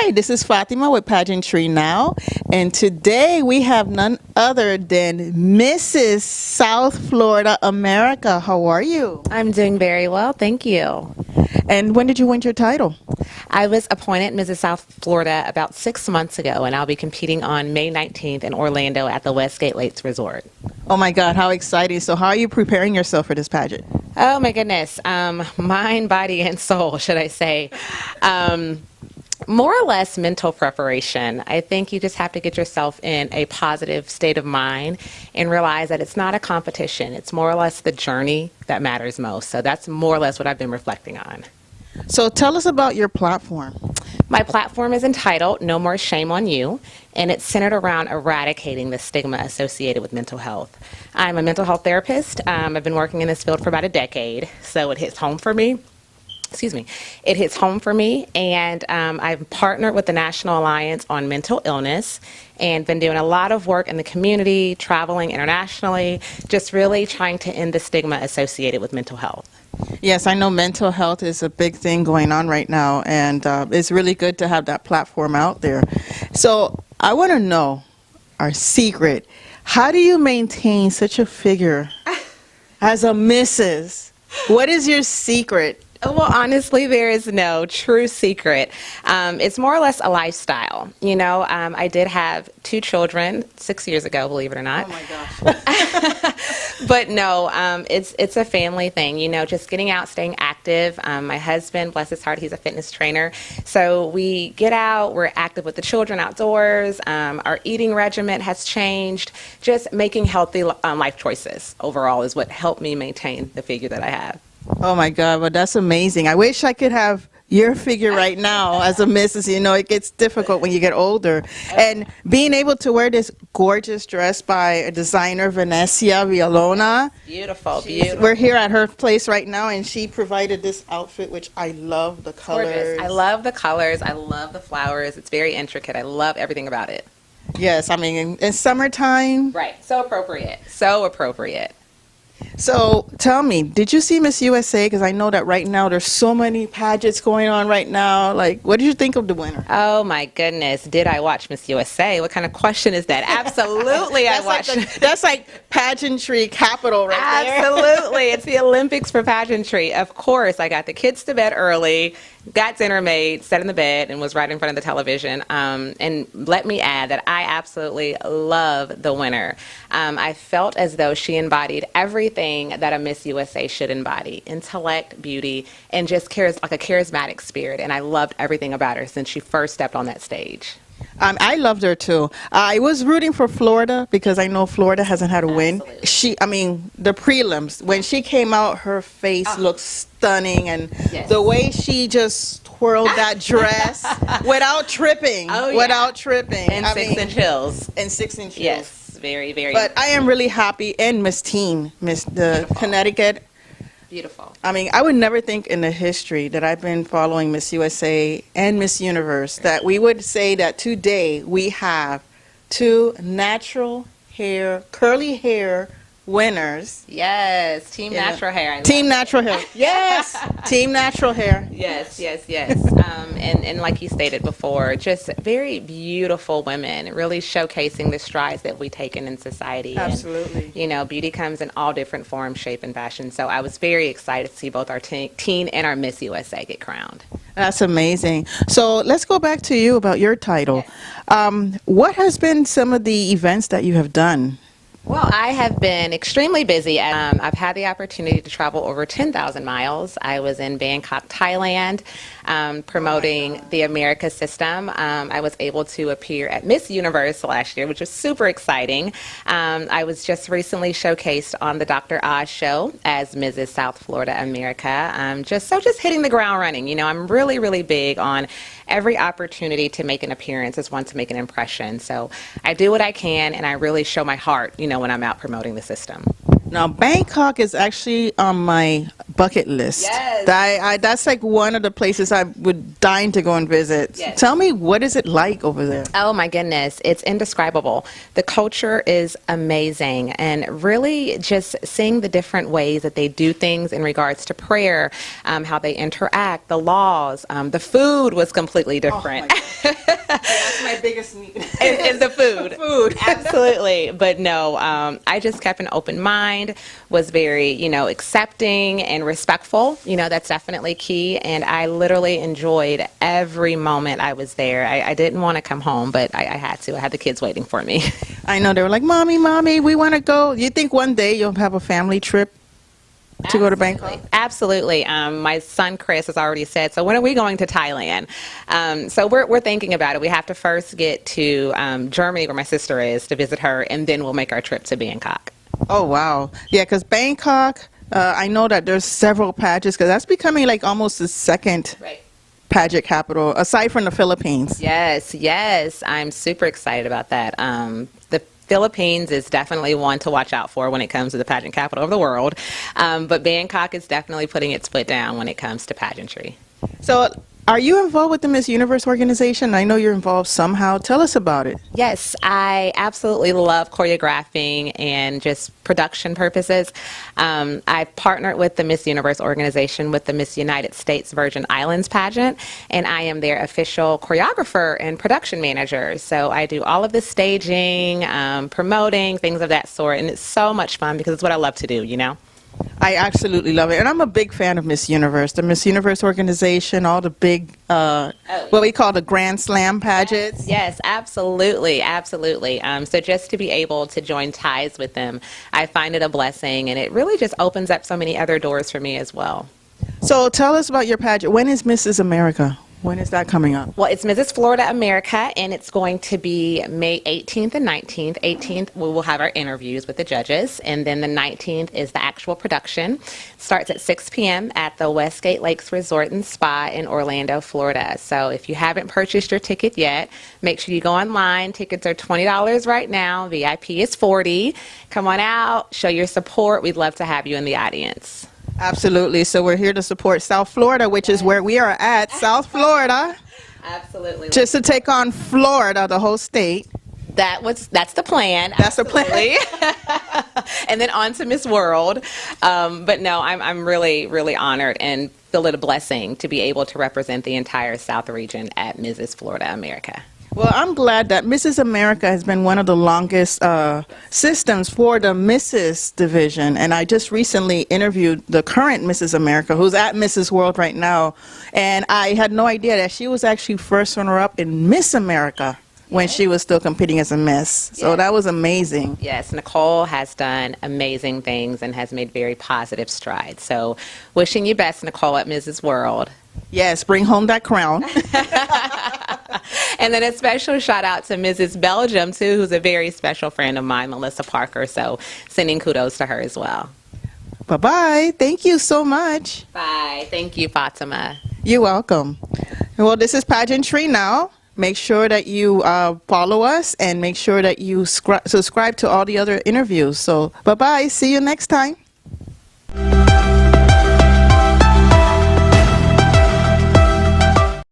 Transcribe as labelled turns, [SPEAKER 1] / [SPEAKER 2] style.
[SPEAKER 1] Hi, this is Fatima with Pageantry Now, and today we have none other than Mrs. South Florida America. How are you?
[SPEAKER 2] I'm doing very well, thank you.
[SPEAKER 1] And when did you win your title?
[SPEAKER 2] I was appointed Mrs. South Florida about 6 months ago, and I'll be competing on May 19th in Orlando at the Westgate Lakes Resort.
[SPEAKER 1] Oh my God, how exciting. So how are you preparing yourself for this pageant?
[SPEAKER 2] Oh my goodness, mind, body, and soul, should I say. More or less mental preparation. I think you just have to get yourself in a positive state of mind and realize that it's not a competition. It's more or less the journey that matters most. So that's more or less what I've been reflecting on.
[SPEAKER 1] So tell us about your platform.
[SPEAKER 2] My platform is entitled No More Shame on You, and it's centered around eradicating the stigma associated with mental health. I'm a mental health therapist. I've been working in this field for about a decade, so it hits home for me. It hits home for me, and I've partnered with the National Alliance on Mental Illness and been doing a lot of work in the community, traveling internationally, just really trying to end the stigma associated with mental health.
[SPEAKER 1] Yes, I know mental health is a big thing going on right now, and it's really good to have that platform out there. So I want to know our secret. How do you maintain such a figure as a Mrs.? What is your secret?
[SPEAKER 2] Well, honestly, there is no true secret. It's more or less a lifestyle. You know, I did have 2 children 6 years ago, believe it or not.
[SPEAKER 1] Oh my gosh.
[SPEAKER 2] But no, it's a family thing, you know, just getting out, staying active. My husband, bless his heart, he's a fitness trainer. So we get out, we're active with the children outdoors. Our eating regimen has changed. Just making healthy life choices overall is what helped me maintain the figure that I have.
[SPEAKER 1] Oh my God, well that's amazing. I wish I could have your figure right now as a Mrs. You know, it gets difficult when you get older. And being able to wear this gorgeous dress by a designer, Vanessa Villalona.
[SPEAKER 2] Beautiful, beautiful.
[SPEAKER 1] We're here at her place right now, and she provided this outfit, which I love the colors.
[SPEAKER 2] Gorgeous. I love the colors. I love the flowers. It's very intricate. I love everything about it.
[SPEAKER 1] Yes, I mean, in summertime.
[SPEAKER 2] Right. So appropriate. So appropriate.
[SPEAKER 1] So tell me, did you see Miss USA? Because I know that right now there's so many pageants going on right now. Like, what did you think of the winner?
[SPEAKER 2] Oh my goodness, did I watch Miss USA? What kind of question is that? Absolutely, I watched.
[SPEAKER 1] That's like pageantry capital right there.
[SPEAKER 2] Absolutely, it's the Olympics for pageantry. Of course, I got the kids to bed early, got dinner made, sat in the bed, and was right in front of the television. And let me add that I absolutely love the winner. I felt as though she embodied everything that a Miss USA should embody: intellect, beauty, and just like a charismatic spirit. And I loved everything about her since she first stepped on that stage.
[SPEAKER 1] I loved her too. I was rooting for Florida because I know Florida hasn't had a win. The prelims, when she came out, her face looked stunning, and
[SPEAKER 2] Yes.
[SPEAKER 1] the way she just twirled that dress without tripping, without tripping.
[SPEAKER 2] And 6-inch heels.
[SPEAKER 1] And 6-inch heels.
[SPEAKER 2] Yes, very, very.
[SPEAKER 1] But I am really happy, and Miss Teen,
[SPEAKER 2] Beautiful.
[SPEAKER 1] Connecticut.
[SPEAKER 2] Beautiful.
[SPEAKER 1] I mean, I would never think in the history that I've been following Miss USA and Miss Universe that we would say that today we have 2 natural hair, curly hair winners.
[SPEAKER 2] Yes, Team Natural Hair. I
[SPEAKER 1] Team
[SPEAKER 2] love it.
[SPEAKER 1] Natural Hair. Yes, Team Natural Hair.
[SPEAKER 2] Yes, yes, yes. And like you stated before, just very beautiful women, really showcasing the strides that we take in society.
[SPEAKER 1] Absolutely.
[SPEAKER 2] And, you know, beauty comes in all different forms, shape, and fashion. So I was very excited to see both our teen and our Miss USA get crowned.
[SPEAKER 1] That's amazing. So let's go back to you about your title.
[SPEAKER 2] Yes.
[SPEAKER 1] What has been some of the events that you have done?
[SPEAKER 2] Well, I have been extremely busy. I've had the opportunity to travel over 10,000 miles. I was in Bangkok, Thailand, promoting the America system. I was able to appear at Miss Universe last year, which was super exciting. I was just recently showcased on the Dr. Oz show as Mrs. South Florida America. Just hitting the ground running. You know, I'm really, really big on every opportunity to make an appearance is one to make an impression. So I do what I can, and I really show my heart, you know, when I'm out promoting the system.
[SPEAKER 1] Now, Bangkok is actually on my bucket list.
[SPEAKER 2] Yes.
[SPEAKER 1] That's like one of the places I would dying to go and visit.
[SPEAKER 2] Yes.
[SPEAKER 1] Tell me, what is it like over there?
[SPEAKER 2] Oh my goodness, it's indescribable. The culture is amazing, and really just seeing the different ways that they do things in regards to prayer, how they interact, the laws, the food was completely different.
[SPEAKER 1] That's my biggest need.
[SPEAKER 2] Is the food.
[SPEAKER 1] Food.
[SPEAKER 2] Absolutely. But no, I just kept an open mind, was very, accepting and respectful. That's definitely key. And I literally enjoyed every moment I was there. I didn't want to come home, but I had to. I had the kids waiting for me.
[SPEAKER 1] I know, they were like, Mommy, we want to go. You think one day you'll have a family trip to go to Bangkok?
[SPEAKER 2] Absolutely. My son Chris has already said, so when are we going to Thailand? So we're thinking about it. We have to first get to Germany, where my sister is, to visit her, and then we'll make our trip to Bangkok.
[SPEAKER 1] Oh, wow. Yeah, because Bangkok, I know that there's several pageants, because that's becoming like almost the second pageant capital, aside from the Philippines.
[SPEAKER 2] Yes. I'm super excited about that. The Philippines is definitely one to watch out for when it comes to the pageant capital of the world. But Bangkok is definitely putting its foot down when it comes to pageantry.
[SPEAKER 1] So, are you involved with the Miss Universe organization? I know you're involved somehow. Tell us about it.
[SPEAKER 2] Yes, I absolutely love choreographing and just production purposes. I've partnered with the Miss Universe organization with the Miss United States Virgin Islands pageant, and I am their official choreographer and production manager. So I do all of the staging, promoting, things of that sort, and it's so much fun because it's what I love to do.
[SPEAKER 1] I absolutely love it. And I'm a big fan of Miss Universe, the Miss Universe organization, all the big, what we call the Grand Slam pageants.
[SPEAKER 2] Yes, absolutely. So just to be able to join ties with them, I find it a blessing, and it really just opens up so many other doors for me as well.
[SPEAKER 1] So tell us about your pageant. When is Mrs. America? When is that coming up?
[SPEAKER 2] Well, it's Mrs. Florida America, and it's going to be May 18th and 19th. 18th, we will have our interviews with the judges, and then the 19th is the actual production. Starts at 6 p.m. at the Westgate Lakes Resort and Spa in Orlando, Florida. So if you haven't purchased your ticket yet, make sure you go online. Tickets are $20 right now. VIP is $40. Come on out, show your support. We'd love to have you in the audience.
[SPEAKER 1] Absolutely. So we're here to support South Florida, which is where we are at, South Florida.
[SPEAKER 2] Absolutely.
[SPEAKER 1] Just to take on Florida, the whole state.
[SPEAKER 2] That's the plan.
[SPEAKER 1] That's the plan.
[SPEAKER 2] And then on to Miss World. But no, I'm really, really honored and feel it a blessing to be able to represent the entire South region at Mrs. Florida America.
[SPEAKER 1] Well, I'm glad that Mrs. America has been one of the longest systems for the Mrs. division. And I just recently interviewed the current Mrs. America, who's at Mrs. World right now. And I had no idea that she was actually first runner-up in Miss America when she was still competing as a Miss. So that was amazing.
[SPEAKER 2] Yes, Nicole has done amazing things and has made very positive strides. So wishing you best, Nicole, at Mrs. World.
[SPEAKER 1] Yes, bring home that crown.
[SPEAKER 2] And then a special shout out to Mrs. Belgium, too, who's a very special friend of mine, Melissa Parker. So sending kudos to her as well.
[SPEAKER 1] Bye-bye. Thank you so much.
[SPEAKER 2] Bye. Thank you, Fatima.
[SPEAKER 1] You're welcome. Well, this is Pageantry Now. Make sure that you follow us and make sure that you subscribe to all the other interviews. So bye-bye. See you next time.